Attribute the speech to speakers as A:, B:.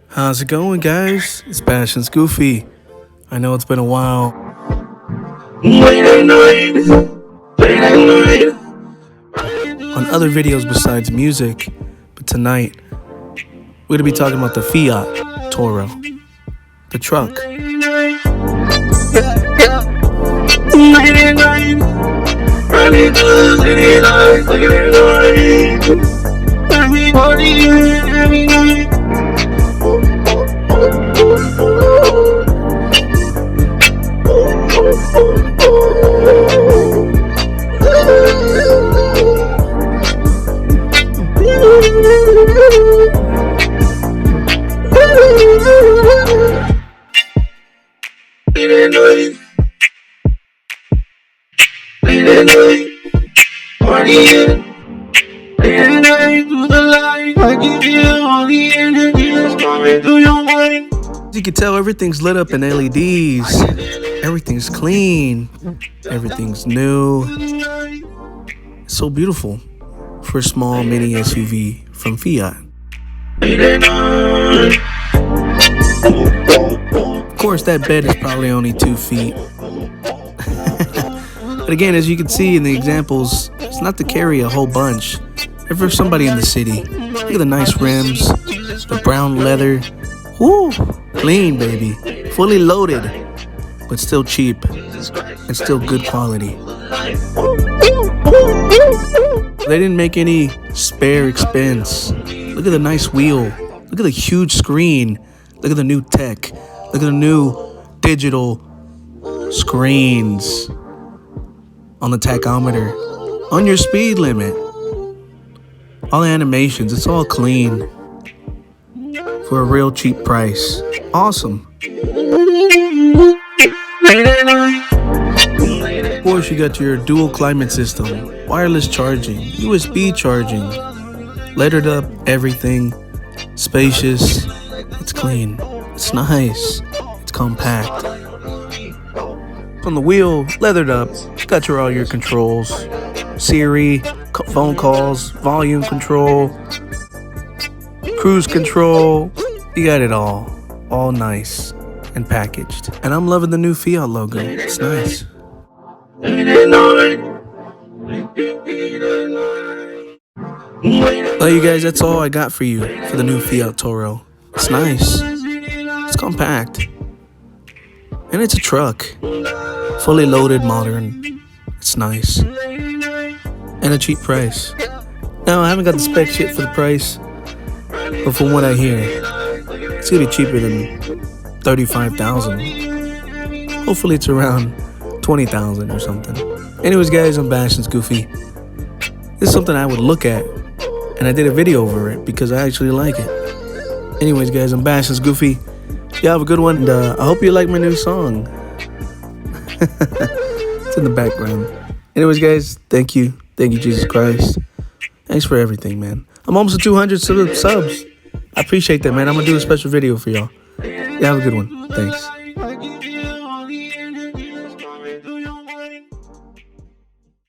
A: How's it going, guys? It's Bastians Goofy. I know it's been a while. On other videos besides music, but tonight we're gonna be talking about the Fiat Toro, the truck. As you can tell, everything's lit up in LEDs. Everything's clean. Everything's new. It's so beautiful for a small mini SUV from Fiat. Of course, that bed is probably only 2 feet. But again, as you can see in the examples, it's not to carry a whole bunch. They're for somebody in the city. Look at the nice rims, the brown leather. Woo! Clean, baby. Fully loaded, but still cheap and still good quality. They didn't make any spare expense. Look at the nice wheel. Look at the huge screen. Look at the new tech. Look at the new digital screens on the tachometer, on your speed limit. All the animations, it's all clean for a real cheap price. Awesome. Of course, you got your dual climate system, wireless charging, USB charging, lettered up everything, spacious, it's clean, it's nice, it's compact. On the wheel, leathered up, got all your controls, Siri, phone calls, volume control, cruise control, you got it all nice and packaged. And I'm loving the new Fiat logo, it's nice. Well, you guys, that's all I got for you for the new Fiat Toro. It's nice, it's compact, and it's a truck. Fully loaded, modern, it's nice, and a cheap price. Now, I haven't got the spec sheet for the price, but from what I hear, it's gonna be cheaper than $35,000. Hopefully it's around $20,000 or something. Anyways, guys, I'm Bastians Goofy. This is something I would look at, and I did a video over it because I actually like it. Anyways, guys, I'm Bastians Goofy. Y'all have a good one, and I hope you like my new song. It's in the background. Anyways, guys, thank you. Thank you, Jesus Christ. Thanks for everything, man. I'm almost at 200 subs. I appreciate that, man. I'm going to do a special video for y'all. Yeah, have a good one. Thanks.